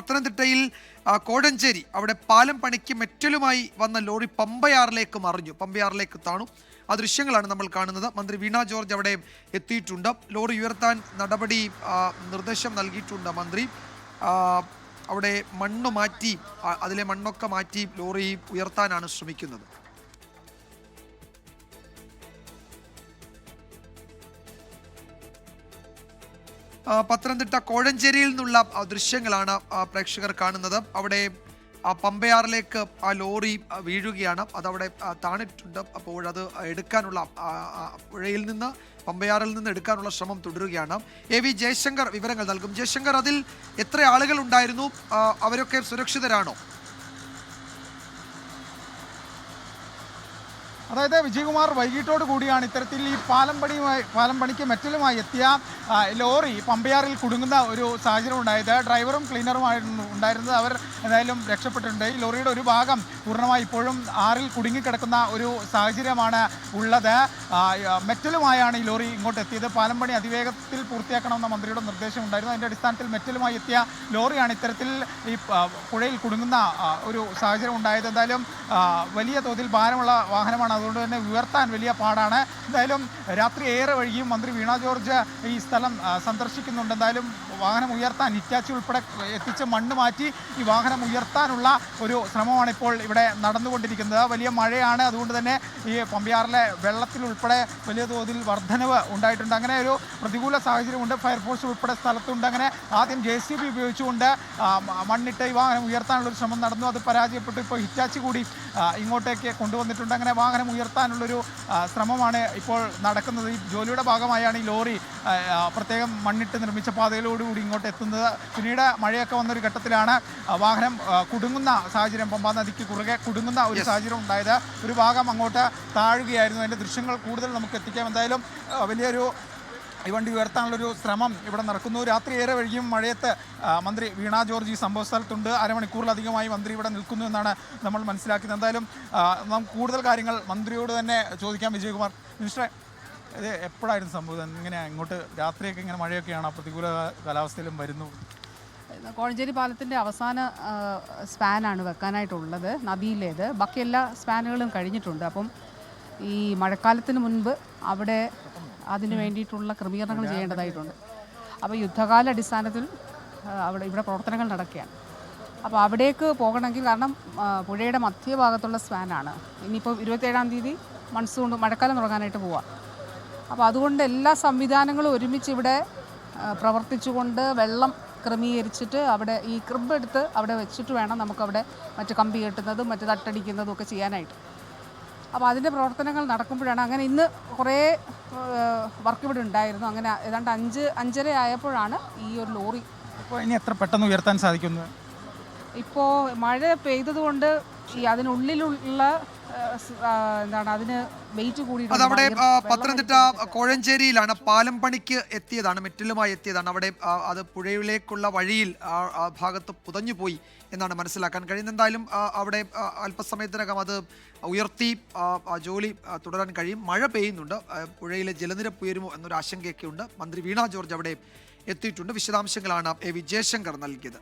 പത്തനംതിട്ടയിൽ കോഴഞ്ചേരി അവിടെ പാലം പണിക്ക് മെറ്റലുമായി വന്ന ലോറി പമ്പയാറിലേക്ക് മറിഞ്ഞു, പമ്പയാറിലേക്ക് താണു. ആ ദൃശ്യങ്ങളാണ് നമ്മൾ കാണുന്നത്. മന്ത്രി വീണ ജോർജ് അവിടെ എത്തിയിട്ടുണ്ട്. ലോറി ഉയർത്താൻ നടപടി നിർദ്ദേശം നൽകിയിട്ടുണ്ട് മന്ത്രി. അവിടെ മണ്ണ് മാറ്റി, അതിലെ മണ്ണൊക്കെ മാറ്റി ലോറി ഉയർത്താനാണ് ശ്രമിക്കുന്നത്. പത്തനംതിട്ട കോഴഞ്ചേരിയിൽ നിന്നുള്ള ദൃശ്യങ്ങളാണ് പ്രേക്ഷകർ കാണുന്നത്. അവിടെ പമ്പയാറിലേക്ക് ആ ലോറി വീഴുകയാണ്, അതവിടെ താണിട്ടുണ്ട്. അപ്പോൾ അത് എടുക്കാനുള്ള പുഴയിൽ നിന്ന്, പമ്പയാറിൽ നിന്ന് എടുക്കാനുള്ള ശ്രമം തുടരുകയാണ്. എ വി ജയശങ്കർ വിവരങ്ങൾ നൽകും. ജയശങ്കർ, അതിൽ എത്ര ആളുകൾ ഉണ്ടായിരുന്നു? അവരൊക്കെ സുരക്ഷിതരാണോ? അതായത് വിജയകുമാർ, വൈകിട്ടോട് കൂടിയാണ് ഇത്തരത്തിൽ ഈ പാലം പണിക്ക് മെറ്റലുമായി എത്തിയ ലോറി പമ്പയാറിൽ കുടുങ്ങുന്ന ഒരു സാഹചര്യം ഉണ്ടായത്. ഡ്രൈവറും ക്ലീനറുമായിരുന്നു ഉണ്ടായിരുന്നത്. അവർ എന്തായാലും രക്ഷപ്പെട്ടിട്ടുണ്ട്. ഈ ലോറിയുടെ ഒരു ഭാഗം പൂർണ്ണമായി ഇപ്പോഴും ആറിൽ കുടുങ്ങിക്കിടക്കുന്ന ഒരു സാഹചര്യമാണ് ഉള്ളത്. മെറ്റലുമായാണ് ഈ ലോറി ഇങ്ങോട്ട് എത്തിയത്. പാലം പണി അതിവേഗത്തിൽ പൂർത്തിയാക്കണമെന്ന മന്ത്രിയുടെ നിർദ്ദേശം ഉണ്ടായിരുന്നു. അതിൻ്റെ അടിസ്ഥാനത്തിൽ മെറ്റലുമായി എത്തിയ ലോറിയാണ് ഇത്തരത്തിൽ ഈ പുഴയിൽ കുടുങ്ങുന്ന ഒരു സാഹചര്യം ഉണ്ടായത്. എന്തായാലും വലിയ തോതിൽ ഭാരമുള്ള വാഹനമാണ്, അതുകൊണ്ട് തന്നെ ഉയർത്താൻ വലിയ പാടാണ്. എന്തായാലും രാത്രി ഏറെ വൈകിയും മന്ത്രി വീണ ജോർജ് ഈ സ്ഥലം സന്ദർശിക്കുന്നുണ്ട്. എന്തായാലും വാഹനം ഉയർത്താൻ ഹിറ്റാച്ചി ഉൾപ്പെടെ എത്തിച്ച് മണ്ണ് മാറ്റി ഈ വാഹനം ഉയർത്താനുള്ള ഒരു ശ്രമമാണ് ഇപ്പോൾ ഇവിടെ നടന്നുകൊണ്ടിരിക്കുന്നത്. വലിയ മഴയാണ്, അതുകൊണ്ട് തന്നെ ഈ പമ്പയാറിലെ വെള്ളത്തിലുൾപ്പെടെ വലിയ തോതിൽ വർധനവ് ഉണ്ടായിട്ടുണ്ട്. അങ്ങനെ ഒരു പ്രതികൂല സാഹചര്യമുണ്ട്. ഫയർഫോഴ്സ് ഉൾപ്പെടെ സ്ഥലത്തുണ്ട്. അങ്ങനെ ആദ്യം JCB ഉപയോഗിച്ചുകൊണ്ട് മണ്ണിട്ട് ഈ വാഹനം ഉയർത്താനുള്ളൊരു ശ്രമം നടന്നു. അത് പരാജയപ്പെട്ടു. ഇപ്പോൾ ഹിറ്റാച്ചി കൂടി ഇങ്ങോട്ടേക്ക് കൊണ്ടുവന്നിട്ടുണ്ട്. അങ്ങനെ വാഹനം ഉയർത്താനുള്ളൊരു ശ്രമമാണ് ഇപ്പോൾ നടക്കുന്നത്. ഈ ജോലിയുടെ ഭാഗമായാണ് ഈ ലോറി പ്രത്യേകം മണ്ണിട്ട് നിർമ്മിച്ച പാതയിലോടുകൂടി ഇങ്ങോട്ട് എത്തുന്നത്. പിന്നീട് മഴയൊക്കെ വന്നൊരു ഘട്ടത്തിലാണ് വാഹനം കുടുങ്ങുന്ന സാഹചര്യം, പമ്പാ നദിക്ക് കുറുകെ കുടുങ്ങുന്ന ഒരു സാഹചര്യം ഉണ്ടായത്. ഒരു ഭാഗം അങ്ങോട്ട് താഴുകയായിരുന്നു. അതിൻ്റെ ദൃശ്യങ്ങൾ കൂടുതൽ നമുക്ക് എത്തിക്കാം. എന്തായാലും വലിയൊരു ഈ വണ്ടി ഉയർത്താനുള്ളൊരു ശ്രമം ഇവിടെ നടക്കുന്നു. രാത്രി ഏറെ വൈകിയും മഴയത്ത് മന്ത്രി വീണ ജോർജ് ഈ സംഭവ സ്ഥലത്തുണ്ട്. അരമണിക്കൂറിലധികമായി മന്ത്രി ഇവിടെ നിൽക്കുന്നു എന്നാണ് നമ്മൾ മനസ്സിലാക്കുന്നത്. എന്തായാലും നമുക്ക് കൂടുതൽ കാര്യങ്ങൾ മന്ത്രിയോട് തന്നെ ചോദിക്കാം. വിജയകുമാർ, മിനിസ്റ്ററെ, ഇത് എപ്പോഴായിരുന്നു സംഭവം? ഇങ്ങനെ ഇങ്ങോട്ട് രാത്രിയൊക്കെ ഇങ്ങനെ മഴയൊക്കെയാണ്, പ്രതികൂല കാലാവസ്ഥയിലും വരുന്നു. കോഴഞ്ചേരി പാലത്തിൻ്റെ അവസാന സ്പാനാണ് വെക്കാനായിട്ടുള്ളത്, നദിയിലേത്. ബാക്കി എല്ലാ സ്പാനുകളും കഴിഞ്ഞിട്ടുണ്ട്. അപ്പം ഈ മഴക്കാലത്തിന് മുൻപ് അവിടെ അതിന് വേണ്ടിയിട്ടുള്ള ക്രമീകരണങ്ങൾ ചെയ്യേണ്ടതായിട്ടുണ്ട്. അപ്പോൾ യുദ്ധകാല അടിസ്ഥാനത്തിൽ ഇവിടെ പ്രവർത്തനങ്ങൾ നടക്കുകയാണ്. അപ്പോൾ അവിടേക്ക് പോകണമെങ്കിൽ, കാരണം പുഴയുടെ മധ്യഭാഗത്തുള്ള സ്പാനാണ്. ഇനിയിപ്പോൾ 27-ാം തീയതി മൺസൂൺ മഴക്കാലം തുടങ്ങാനായിട്ട് പോവാം. അപ്പോൾ അതുകൊണ്ട് എല്ലാ സംവിധാനങ്ങളും ഒരുമിച്ച് ഇവിടെ പ്രവർത്തിച്ചുകൊണ്ട് വെള്ളം ക്രമീകരിച്ചിട്ട് അവിടെ ഈ ക്രിബ് എടുത്ത് അവിടെ വെച്ചിട്ട് വേണം നമുക്കവിടെ മറ്റ് കമ്പി കെട്ടുന്നതും മറ്റ് തട്ടടിക്കുന്നതും ഒക്കെ ചെയ്യാനായിട്ട്. അപ്പോൾ അതിൻ്റെ പ്രവർത്തനങ്ങൾ നടക്കുമ്പോഴാണ്, അങ്ങനെ ഇന്ന് കുറേ വർക്ക് ഇവിടെ ഉണ്ടായിരുന്നു. അങ്ങനെ ഏതാണ്ട് 5:30 ആയപ്പോഴാണ് ഈ ഒരു ലോറി. ഇപ്പോൾ ഇനി എത്ര പെട്ടെന്ന് ഉയർത്താൻ സാധിക്കുന്നു? ഇപ്പോൾ മഴ പെയ്തതുകൊണ്ട് ഈ അതിനുള്ളിലുള്ള എന്താണ് അതിന് വെയിറ്റ് കൂടി. അതവിടെ പത്തനംതിട്ട കോഴഞ്ചേരിയിലാണ് പാലം പണിക്ക് എത്തിയതാണ്, മെറ്റലുമായി എത്തിയതാണ്. അവിടെ അത് പുഴയിലേക്കുള്ള വഴിയിൽ ആ ഭാഗത്ത് പുതഞ്ഞു പോയി എന്നാണ് മനസ്സിലാക്കാൻ കഴിയുന്നത്. എന്തായാലും അവിടെ അല്പസമയത്തിനകം അത് ഉയർത്തി ജോലി തുടരാൻ കഴിയും. മഴ പെയ്യുന്നുണ്ട്, പുഴയിലെ ജലനിരപ്പ് ഉയരുമോ എന്നൊരു ആശങ്കയൊക്കെ ഉണ്ട്. മന്ത്രി വീണ ജോർജ് അവിടെ എത്തിയിട്ടുണ്ട്. വിശദാംശങ്ങളാണ് എ വി ജയശങ്കർ നൽകിയത്.